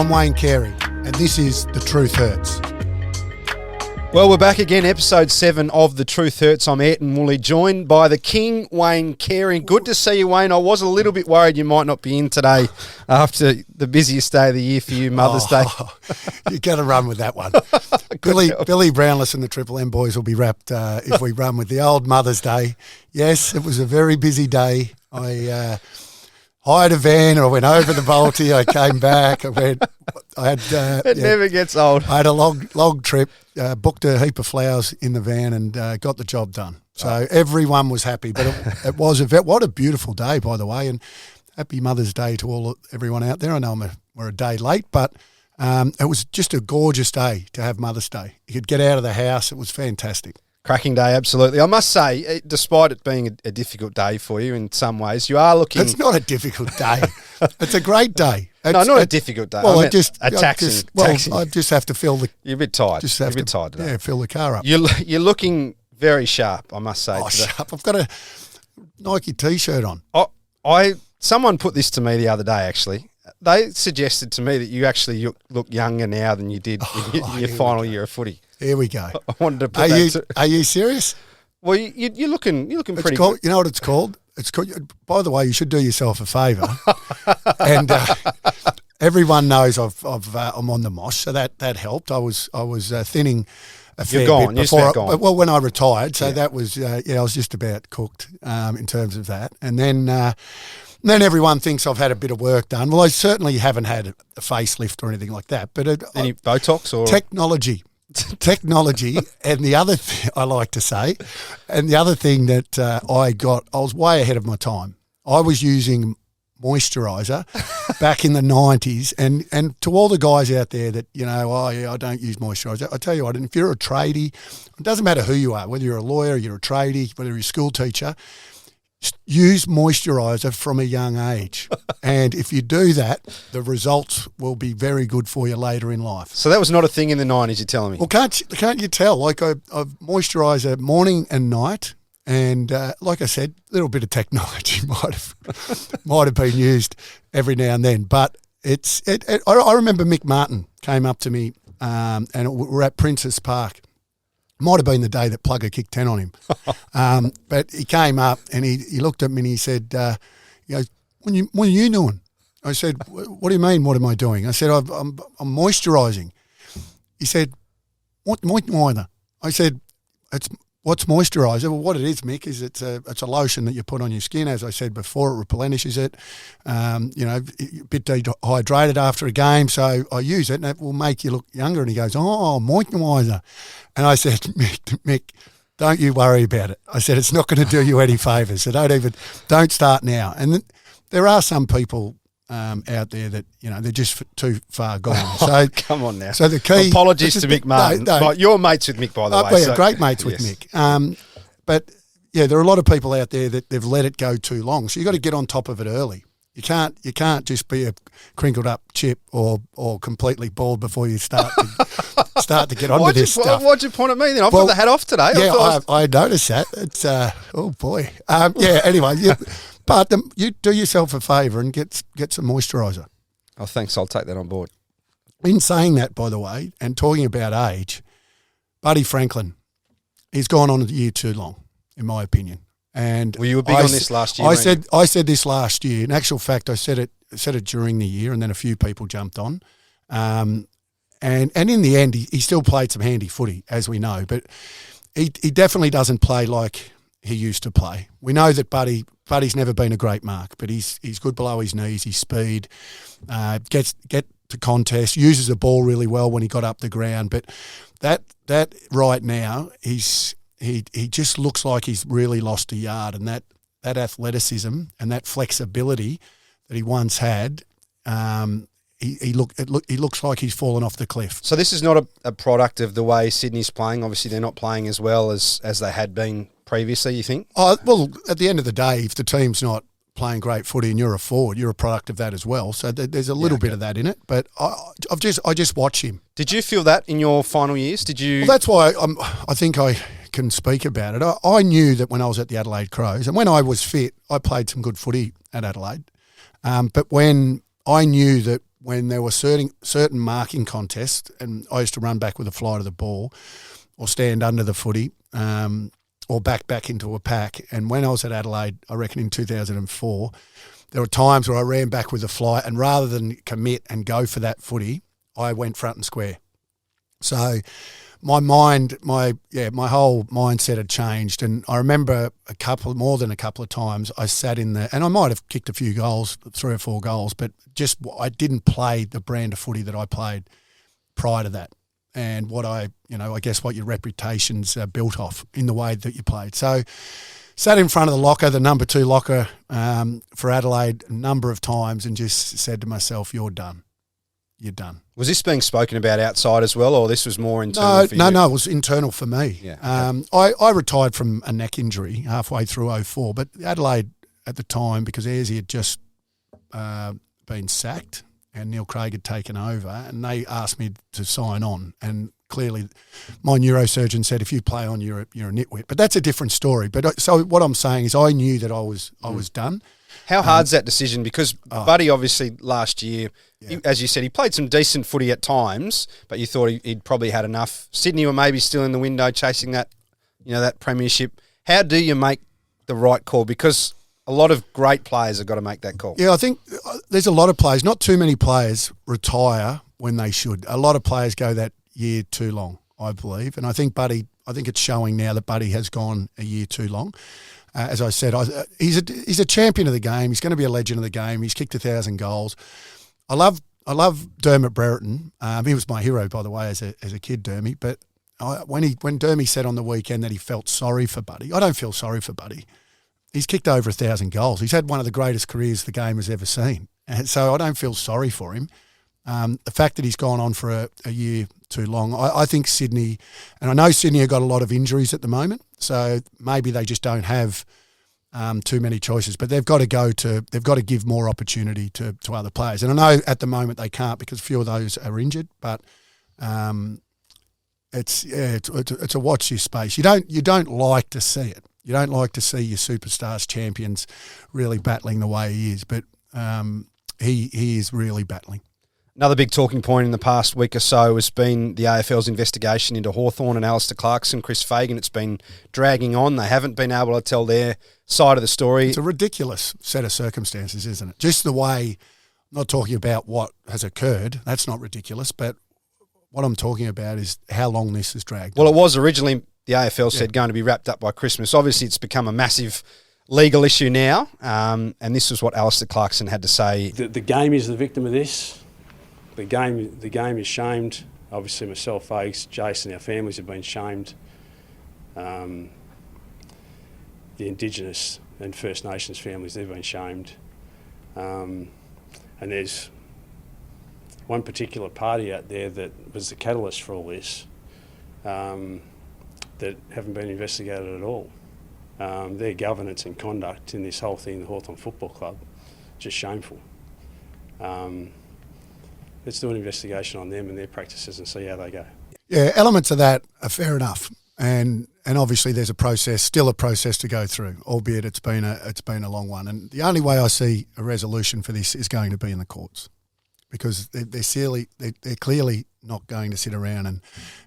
I'm Wayne Carey, and this is The Truth Hurts. Well, we're back again, episode 7 of The Truth Hurts. I'm Ayrton and Woolley, joined by the King, Wayne Carey. Good to see you, Wayne. I was a little bit worried you might not be in today after the busiest day of the year for you, Mother's Day. You got to run with that one. Billy Brownless and the Triple M boys will be wrapped if we run with the old Mother's Day. Yes, it was a very busy day. I hired a van, I went over the Balti, I came back, It never gets old. I had a long trip, booked a heap of flowers in the van and got the job done. So everyone was happy, but it was what a beautiful day, by the way, and happy Mother's Day to everyone out there. I know we're a day late, but it was just a gorgeous day to have Mother's Day. You could get out of the house. It was fantastic. Cracking day, absolutely. I must say, despite it being a difficult day for you in some ways, you are looking... It's not a difficult day. It's a great day. Not a difficult day. Well, I just have to fill the... You're a bit tired. You're a bit tired today. Yeah, fill the car up. You're looking very sharp, I must say. Sharp. I've got a Nike T-shirt on. Someone put this to me the other day, actually. They suggested to me that you actually look younger now than you did in your final year of footy. Here we go. I wanted to put Are you serious? Well, you're looking pretty good. good. You know what it's called? It's called. By the way, you should do yourself a favour. And everyone knows I'm on the mosh, so that helped. I was thinning a fair bit before. Well, when I retired, so that was I was just about cooked in terms of that. And then everyone thinks I've had a bit of work done. Well, I certainly haven't had a facelift or anything like that. But any Botox or technology, and the other thing I like to say, and the other thing that I was way ahead of my time. I was using moisturiser back in the 90s, and to all the guys out there that, I don't use moisturiser, I tell you what, and if you're a tradie, it doesn't matter who you are, whether you're a lawyer, you're a tradie, whether you're a school teacher, use moisturiser from a young age. And if you do that, the results will be very good for you later in life. So that was not a thing in the 90s, you're telling me? Well, can't you tell? Like I've moisturiser morning and night. And like I said, a little bit of technology might have been used every now and then. But I remember Mick Marti came up to me and we're at Princes Park. Might have been the day that Plugger kicked 10 on him. But he came up and he looked at me and he said, he goes, what are you doing? I said, what do you mean, what am I doing? I said, I'm moisturising. He said, what moisturiser? I said, what's moisturiser? Well, what it is, Mick, is it's a lotion that you put on your skin. As I said before, it replenishes it. A bit dehydrated after a game, so I use it and it will make you look younger. And he goes, moisturiser. And I said, Mick, don't you worry about it. I said, it's not going to do you any favours. So don't start now. And there are some people out there that, they're just too far gone. So come on now. So the key... Apologies to Mick Marti. No. You're mates with Mick, by the way. Yeah, great mates with Mick. But, there are a lot of people out there that they've let it go too long. So you've got to get on top of it early. You can't just be a crinkled up chip or completely bald before you start to get onto this stuff. What'd you point at me then? I've got the hat off today. Yeah, I noticed that. It's oh boy. Anyway, but you do yourself a favour and get some moisturiser. Oh, thanks. I'll take that on board. In saying that, by the way, and talking about age, Buddy Franklin, he's gone on a year too long, in my opinion. And you were big on this last year. I said this last year. In actual fact, I said it during the year, and then a few people jumped on. And in the end, he still played some handy footy, as we know. But he definitely doesn't play like he used to play. We know that Buddy's never been a great mark, but he's good below his knees. His speed, get to contest, uses the ball really well when he got up the ground. But that right now, he just looks like he's really lost a yard, and that athleticism and that flexibility that he once had, he looks like he's fallen off the cliff. So this is not a product of the way Sydney's playing. Obviously, they're not playing as well as they had been previously, you think? Well, at the end of the day, if the team's not playing great footy and you're a forward, you're a product of that as well. So there's a little bit of that in it. But I just watch him. Did you feel that in your final years? Did you? Well, that's why I think I can speak about it. I knew that when I was at the Adelaide Crows, and when I was fit, I played some good footy at Adelaide. But when I knew that when there were certain marking contests, and I used to run back with a flight of the ball or stand under the footy or back into a pack. And when I was at Adelaide, I reckon in 2004, there were times where I ran back with a flight, and rather than commit and go for that footy, I went front and square. So my whole mindset had changed, and I remember more than a couple of times I sat in there, and I might have kicked a few goals, 3 or 4 goals, but just I didn't play the brand of footy that I played prior to that, and I guess what your reputation's built off in the way that you played. So sat in front of the locker, the number 2 locker for Adelaide a number of times, and just said to myself, "You're done. You're done." Was this being spoken about outside as well, or this was more internal for you? No, it was internal for me. Yeah. I retired from a neck injury halfway through 2004, but Adelaide at the time, because Ayresy had just been sacked and Neil Craig had taken over, and they asked me to sign on, and clearly my neurosurgeon said, if you play on, you're a nitwit. But that's a different story. But so what I'm saying is I knew that I was done. How hard's that decision? Because Buddy, obviously, last year, as you said, he played some decent footy at times, but you thought he'd probably had enough. Sydney were maybe still in the window chasing that premiership. How do you make the right call? Because a lot of great players have got to make that call. Yeah, I think there's a lot of players. Not too many players retire when they should. A lot of players go that year too long, I believe. And I think it's showing now that Buddy has gone a year too long. As I said, he's a champion of the game. He's going to be a legend of the game. He's kicked 1,000 goals. I love Dermot Brereton. He was my hero, by the way, as a kid, Dermy. But when Dermy said on the weekend that he felt sorry for Buddy, I don't feel sorry for Buddy. He's kicked over 1,000 goals. He's had one of the greatest careers the game has ever seen. And so I don't feel sorry for him. The fact that he's gone on for a year too long, I think Sydney, and I know Sydney have got a lot of injuries at the moment, so maybe they just don't have too many choices. But they've got to give more opportunity to other players. And I know at the moment they can't because a few of those are injured. But it's a watch this space. You don't like to see it. You don't like to see your superstars, champions, really battling the way he is. But he is really battling. Another big talking point in the past week or so has been the AFL's investigation into Hawthorn and Alistair Clarkson, Chris Fagan. It's been dragging on. They haven't been able to tell their side of the story. It's a ridiculous set of circumstances, isn't it? Just the way, I'm not talking about what has occurred. That's not ridiculous. But what I'm talking about is how long this has dragged on. It was originally, the AFL said, going to be wrapped up by Christmas. Obviously, it's become a massive legal issue now. And this was what Alistair Clarkson had to say. The game is the victim of this. The game is shamed. Obviously, myself, Fags, Jason, our families have been shamed. The Indigenous and First Nations families, they've been shamed. And there's one particular party out there that was the catalyst for all this that haven't been investigated at all. Their governance and conduct in this whole thing, the Hawthorn Football Club, just shameful. Let's do an investigation on them and their practices and see how they go. Yeah, elements of that are fair enough, and obviously there's still a process to go through, albeit it's been a long one. And the only way I see a resolution for this is going to be in the courts, because they're clearly not going to sit around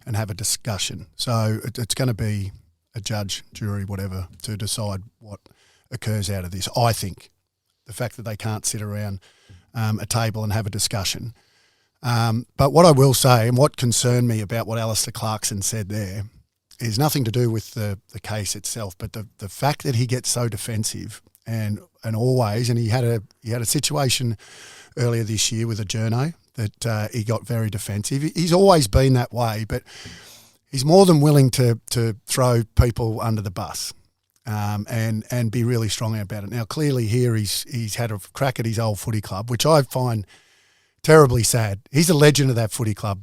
and have a discussion. So it's going to be a judge, jury, whatever, to decide what occurs out of this. I think the fact that they can't sit around a table and have a discussion. But what I will say, and what concerned me about what Alistair Clarkson said there, is nothing to do with the case itself, but the fact that he gets so defensive and always, and he had a situation earlier this year with a journo that he got very defensive. He's always been that way, but he's more than willing to throw people under the bus and be really strong about it. Now, clearly here he's had a crack at his old footy club, which I find terribly sad. He's a legend of that footy club,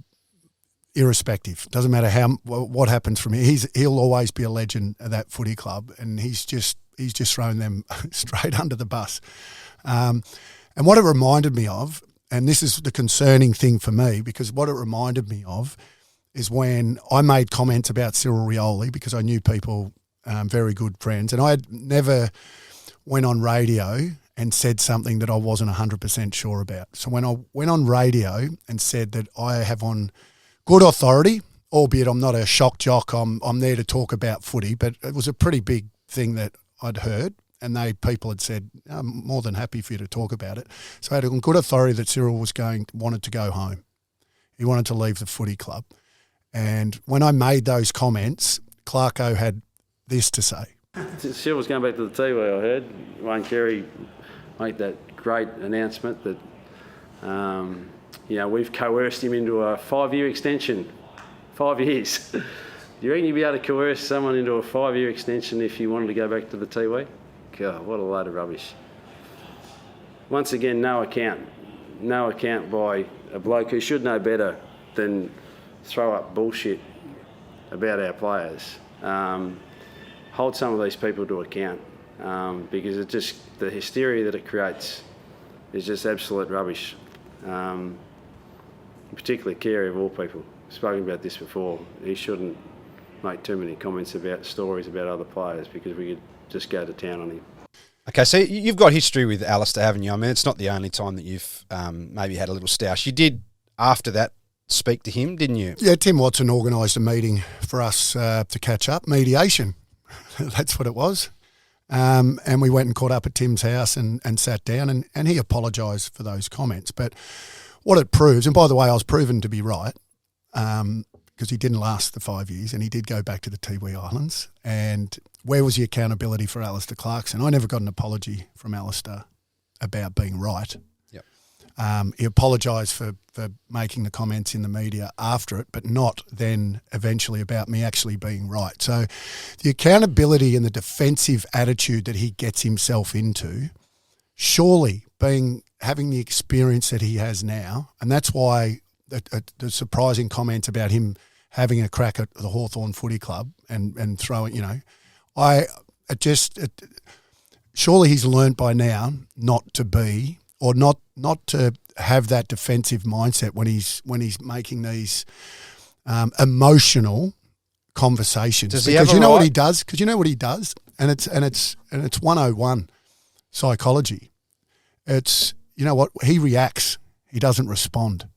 irrespective. Doesn't matter what happens from here. He'll always be a legend of that footy club, and he's just thrown them straight under the bus. And what it reminded me of, and this is the concerning thing for me, because what it reminded me of is when I made comments about Cyril Rioli, because I knew people, very good friends, and I had never went on radio and said something that I wasn't 100% sure about. So when I went on radio and said that I have on good authority, albeit I'm not a shock jock, I'm there to talk about footy, but it was a pretty big thing that I'd heard, and people had said, I'm more than happy for you to talk about it. So I had on good authority that Cyril wanted to go home. He wanted to leave the footy club. And when I made those comments, Clarko had this to say. Cyril's going back to the TV, I heard. Wayne Carey make that great announcement that, we've coerced him into a 5-year extension. 5 years. Do you reckon you'd be able to coerce someone into a 5-year extension if you wanted to go back to the TV? God, what a load of rubbish. Once again, no account by a bloke who should know better than throw up bullshit about our players. Hold some of these people to account because the hysteria that it creates is just absolute rubbish. Particularly Carey of all people. I've spoken about this before. He shouldn't make too many comments about stories about other players because we could just go to town on him. Okay, so you've got history with Alistair, haven't you? I mean, it's not the only time that you've maybe had a little stoush. You did, after that, speak to him, didn't you? Yeah, Tim Watson organised a meeting for us to catch up, mediation. That's what it was. And we went and caught up at Tim's house and sat down, and he apologised for those comments. But what it proves, and by the way, I was proven to be right, because he didn't last the 5 years and he did go back to the Tiwi Islands. And where was the accountability for Alistair Clarkson? I never got an apology from Alistair about being right. Yep. He apologised for making the comments in the media after it, but not then eventually about me actually being right. So the accountability and the defensive attitude that he gets himself into, surely having the experience that he has now, and that's why the surprising comments about him having a crack at the Hawthorn Footy Club and throwing, surely he's learnt by now not to be, or not to have that defensive mindset when he's making these emotional conversations. Does he have because you know right? what he does? Because you know what he does, and it's 101 psychology. It's, you know what, he reacts. He doesn't respond.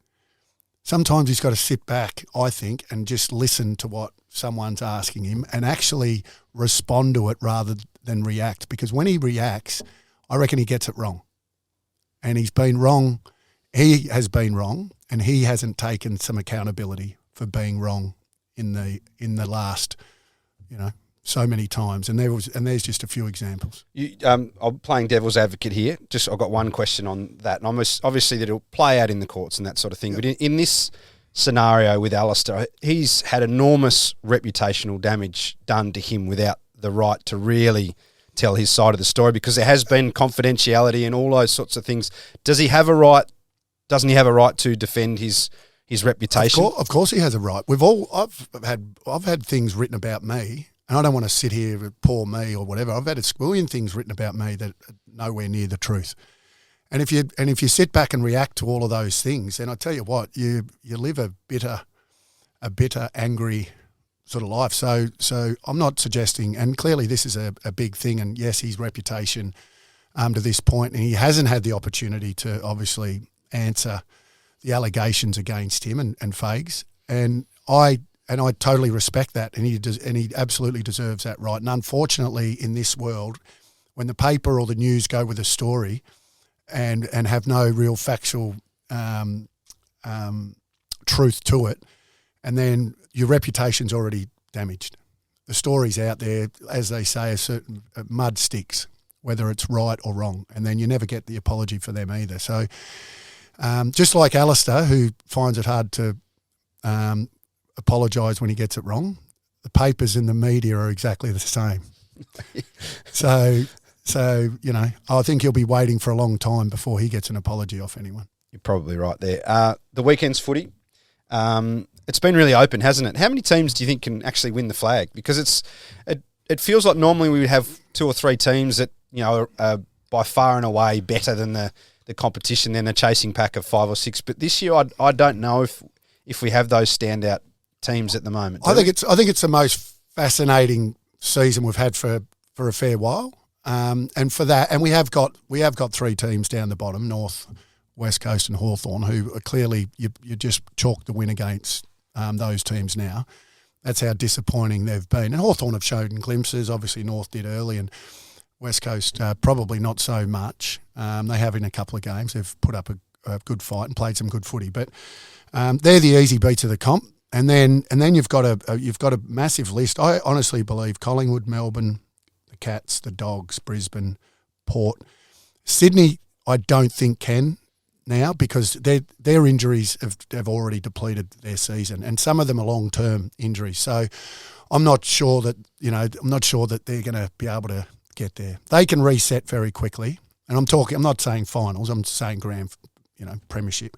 Sometimes he's got to sit back, I think, and just listen to what someone's asking him and actually respond to it rather than react. Because when he reacts, I reckon he gets it wrong. And he's been wrong. He has been wrong, and he hasn't taken some accountability for being wrong in the last, so many times. And there's just a few examples. I'm playing devil's advocate here. I've got one question on that. And obviously that it'll play out in the courts and that sort of thing. Yep. But in this scenario with Alistair, he's had enormous reputational damage done to him without the right to really tell his side of the story, because there has been confidentiality and all those sorts of things. Does he have a right? Doesn't he have a right to defend his reputation? Of course he has a right. I've had things written about me, and I don't want to sit here with poor me or whatever. I've had a squillion things written about me that are nowhere near the truth. And if you sit back and react to all of those things, then I tell you what, you live a bitter, angry sort of life. So I'm not suggesting, and clearly this is a big thing, and yes, his reputation to this point, and he hasn't had the opportunity to obviously answer the allegations against him and Fags, and I totally respect that, and he absolutely deserves that right. And unfortunately, in this world, when the paper or the news go with a story and have no real factual truth to it, and then your reputation's already damaged. The story's out there, as they say, a certain mud sticks, whether it's right or wrong, and then you never get the apology for them either. So just like Alistair, who finds it hard to apologise when he gets it wrong, the papers and the media are exactly the same. So I think he'll be waiting for a long time before he gets an apology off anyone. You're probably right there. The weekend's footy, it's been really open, hasn't it? How many teams do you think can actually win the flag? Because it feels like normally we would have 2 or 3 teams that are by far and away better than the competition than a chasing pack of 5 or 6. But this year, I don't know if we have those standout teams at the moment. I think it's the most fascinating season we've had for a fair while. And for that, and we have got 3 teams down the bottom, North, West Coast and Hawthorn, who are clearly, you just chalk the win against those teams now. That's how disappointing they've been. And Hawthorn have shown glimpses. Obviously, North did early, and West Coast probably not so much. They have in a couple of games. They've put up a good fight and played some good footy. But they're the easy beats of the comp. And then you've got a massive list. I honestly believe Collingwood, Melbourne, the Cats, the Dogs, Brisbane, Port, Sydney. I don't think can now, because their injuries have already depleted their season, and some of them are long-term injuries. So I'm not sure that they're going to be able to get there. They can reset very quickly, and I'm not saying finals. I'm saying Premiership.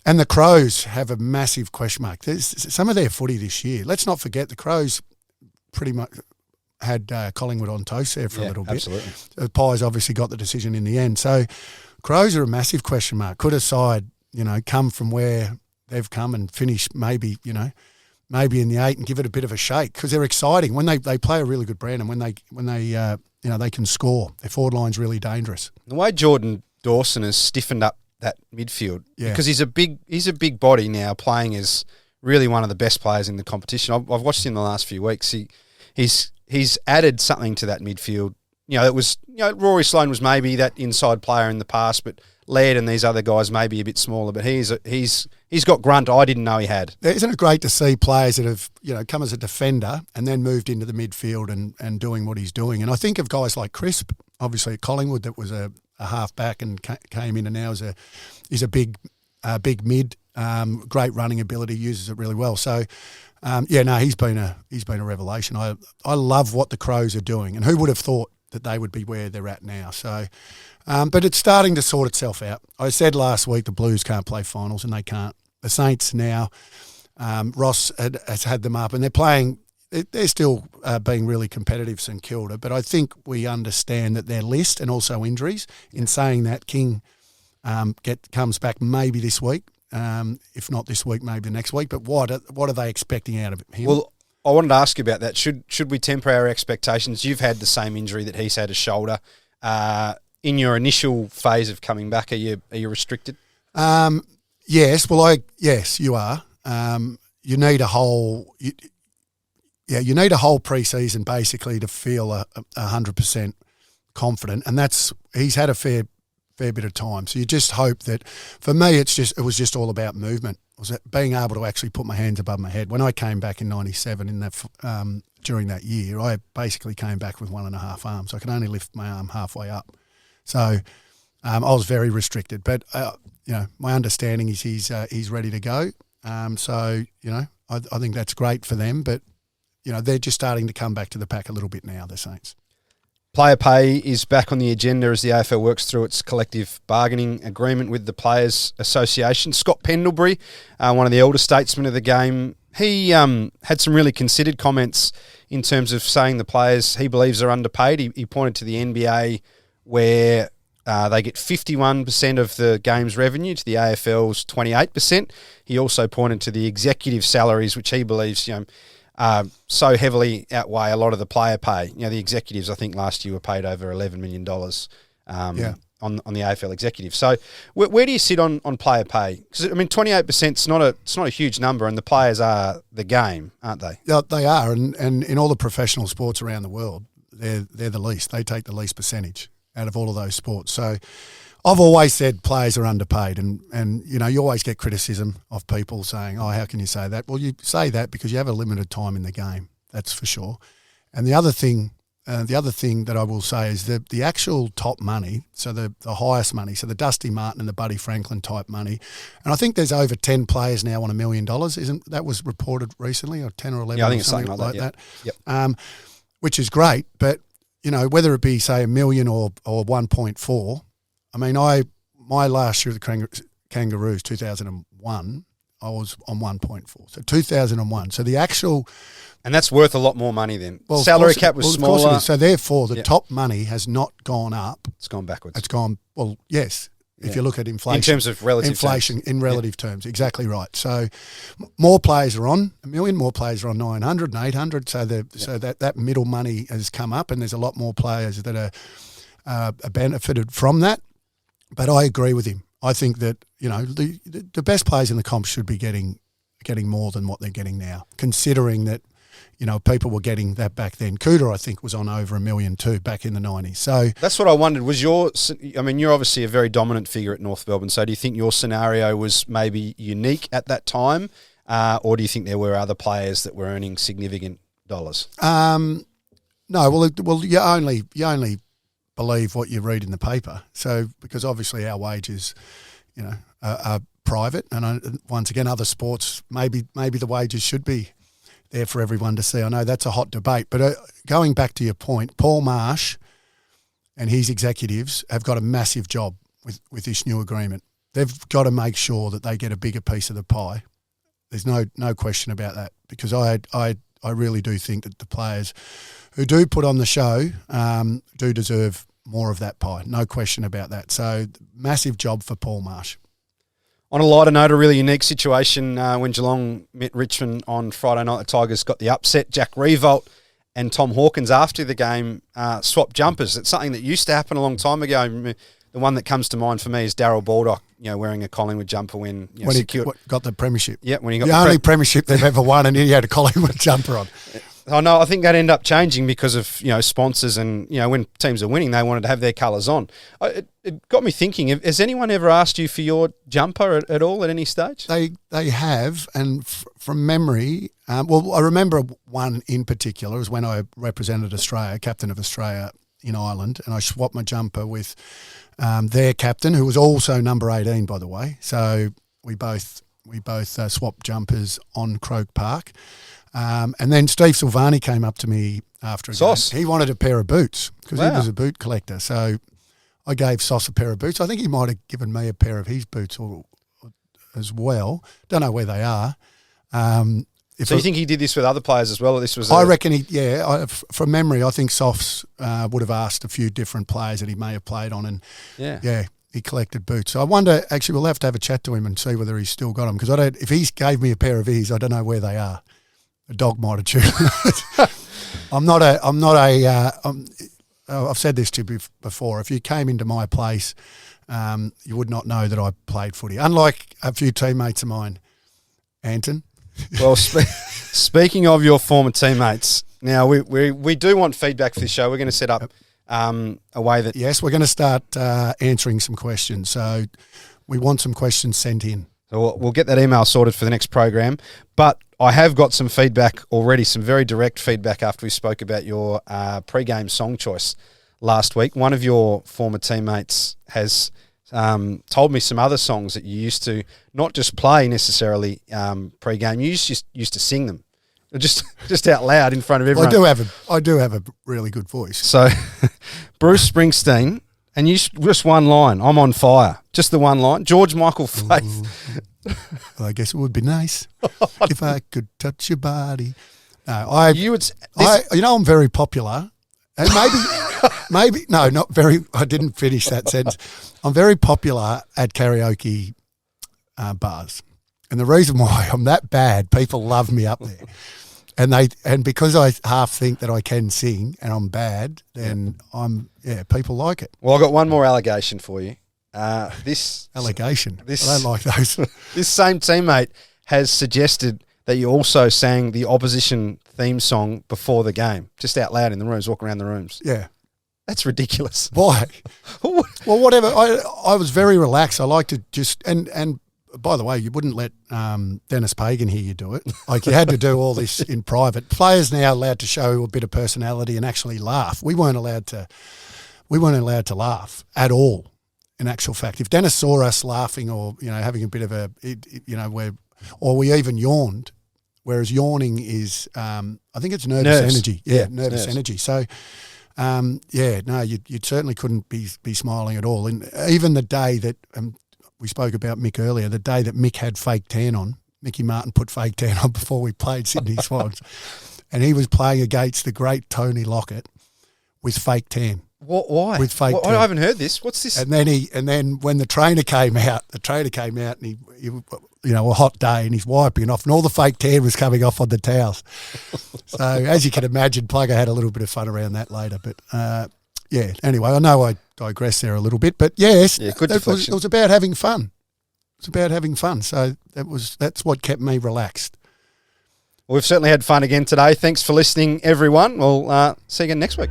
And the Crows have a massive question mark. There's some of their footy this year. Let's not forget the Crows pretty much had Collingwood on toast there for a little bit. Absolutely. The Pies obviously got the decision in the end. So Crows are a massive question mark. Could a side, come from where they've come and finish maybe in the 8 and give it a bit of a shake, because they're exciting when they play a really good brand, and when they can score. Their forward line's really dangerous. The way Jordan Dawson has stiffened up that midfield, because he's a big body now, playing as really one of the best players in the competition. I've watched him the last few weeks. He's added something to that midfield. Rory Sloane was maybe that inside player in the past, but Laird and these other guys may be a bit smaller, but he's got grunt I didn't know he had. Isn't it great to see players that have come as a defender and then moved into the midfield and doing what he's doing? And I think of guys like Crisp, obviously at Collingwood, that was a half back and came in and now is a big mid, great running ability, uses it really well. So he's been a revelation. I love what the Crows are doing, and who would have thought that they would be where they're at now. So, but it's starting to sort itself out. I said last week the Blues can't play finals, and they can't. The Saints now, Ross has had them up, and they're playing. They're still being really competitive, StKilda, but I think we understand that their list and also injuries. In saying that, King comes back maybe this week. If not this week, maybe next week. But what are they expecting out of him? Well, I wanted to ask you about that. Should we temper our expectations? You've had the same injury that he's had, a shoulder. In your initial phase of coming back, are you restricted? Yes. Well, yes, you are. You need a whole. You need a whole pre-season basically to feel 100% confident, and he's had a fair bit of time. So you just hope that. For me, it was just all about movement. It was being able to actually put my hands above my head. When I came back in '97, in that during that year, I basically came back with 1.5 arms. I could only lift my arm halfway up. So I was very restricted. But my understanding is he's ready to go. I think that's great for them. But they're just starting to come back to the pack a little bit now, the Saints. Player pay is back on the agenda as the AFL works through its collective bargaining agreement with the Players Association. Scott Pendlebury, one of the elder statesmen of the game, he had some really considered comments in terms of saying the players he believes are underpaid. He pointed to the NBA where they get 51% of the game's revenue, to the AFL's 28%. He also pointed to the executive salaries, which he believes so heavily outweigh a lot of the player pay. The executives, I think last year were paid over $11 million on the AFL executive. So where do you sit on player pay? Because 28% is not a huge number, and the players are the game, aren't they? Yeah, they are, and in all the professional sports around the world, they're the least. They take the least percentage out of all of those sports. So I've always said players are underpaid, and you always get criticism of people saying, "Oh, how can you say that?" Well, you say that because you have a limited time in the game. That's for sure. And the other thing that I will say is that the actual top money, so the highest money, so the Dusty Martin and the Buddy Franklin type money, and I think there's over 10 players now on $1 million. Isn't that was reported recently, or 10 or 11? Yeah, I think or it's something like that. Yep. Which is great, but whether it be say $1 million or 1.4. My last year at the Kangaroos, 2001, I was on 1.4. So 2001. So the actual... And that's worth a lot more money then. Well, salary cap was smaller. Of course it is. So therefore, the top money has not gone up. It's gone backwards. It's gone, well, yes. If you look at inflation. In terms of relative inflation, terms. in relative terms, exactly right. So more players are on $1 million, more players are on 900 and 800. So that middle money has come up, and there's a lot more players that are benefited from that. But I agree with him. I think that, the best players in the comp should be getting more than what they're getting now, considering that, people were getting that back then. Cooter, I think, was on over $1 million too back in the 90s. So that's what I wondered. You're obviously a very dominant figure at North Melbourne. So do you think your scenario was maybe unique at that time, or do you think there were other players that were earning significant dollars? No. Well, you only believe what you read in the paper. So because obviously our wages, are private, and once again, other sports maybe the wages should be there for everyone to see. I know that's a hot debate, but going back to your point, Paul Marsh and his executives have got a massive job with this new agreement. They've got to make sure that they get a bigger piece of the pie. There's no question about that, because I really do think that the players who do put on the show do deserve more of that pie. No question about that. So massive job for Paul Marsh. On a lighter note, a really unique situation when Geelong met Richmond on Friday night. The Tigers got the upset. Jack Revolt and Tom Hawkins after the game swapped jumpers. It's something that used to happen a long time ago. The one that comes to mind for me is Darryl Baldock, wearing a Collingwood jumper when he got the premiership. Yeah, when he got the only premiership they've ever won, and he had a Collingwood jumper on. I know. I think that ended up changing because of sponsors, and when teams are winning, they wanted to have their colours on. It got me thinking: has anyone ever asked you for your jumper at all at any stage? They have, and from memory, I remember one in particular was when I represented Australia, captain of Australia in Ireland, and I swapped my jumper with their captain, who was also number 18, by the way. So we both swapped jumpers on Croke Park. And then Steve Silvani came up to me after a game. He wanted a pair of boots because he was a boot collector. So I gave Sauce a pair of boots. I think he might have given me a pair of his boots as well. Don't know where they are. So you think he did this with other players as well? I reckon from memory, I think Sauce would have asked a few different players that he may have played on, and he collected boots. So I wonder, actually, we'll have to have a chat to him and see whether he's still got them, because if he gave me a pair of his, I don't know where they are. A dog might have chewed. I've said this to you before. If you came into my place, you would not know that I played footy. Unlike a few teammates of mine, Anton. Well, speaking of your former teammates, now we do want feedback for this show. We're going to set up a way that... Yes, we're going to start answering some questions. So we want some questions sent in. So we'll get that email sorted for the next program. But I have got some feedback already, some very direct feedback after we spoke about your pre-game song choice last week. One of your former teammates has told me some other songs that you used to not just play necessarily pre-game. You used to sing them, just out loud in front of everyone. I do have a really good voice. So Bruce Springsteen. And just one line, I'm on fire. Just the one line. George Michael Faith. Well, I guess it would be nice if I could touch your body. No, I'm very popular. And maybe, no, not very, I didn't finish that sentence. I'm very popular at karaoke bars. And the reason why I'm that bad, people love me up there. And because I half think that I can sing and I'm bad, then people like it. Well, I've got one more allegation for you. Allegation? I don't like those. This same teammate has suggested that you also sang the opposition theme song before the game, just out loud in the rooms, walking around the rooms. Yeah. That's ridiculous. Why? Well, whatever. I was very relaxed. I like to just and by the way, you wouldn't let Dennis Pagan hear you do it. Like, you had to do all this in private. Players now allowed to show a bit of personality and actually laugh. We weren't allowed to laugh at all. In actual fact, if Dennis saw us laughing or having a bit of or we even yawned, whereas yawning is I think it's nervous energy. Yeah, nervous energy. So. You certainly couldn't be smiling at all. And even the day that we spoke about Mick earlier, the day that Mick had fake tan on, Mickey Martin put fake tan on before we played Sydney Swans, and he was playing against the great Tony Lockett with fake tan. What? Why? With fake I tan. haven't heard this. What's this? And then when the trainer came out, and he a hot day, and he's wiping off, and all the fake tan was coming off on the towels. So as you can imagine, Plugger had a little bit of fun around that later. But anyway, I know I digress there a little bit, but yes, good it deflection. was about having fun. It's about having fun. So that's what kept me relaxed. We've certainly had fun again today. Thanks for listening, everyone. We'll see you again next week.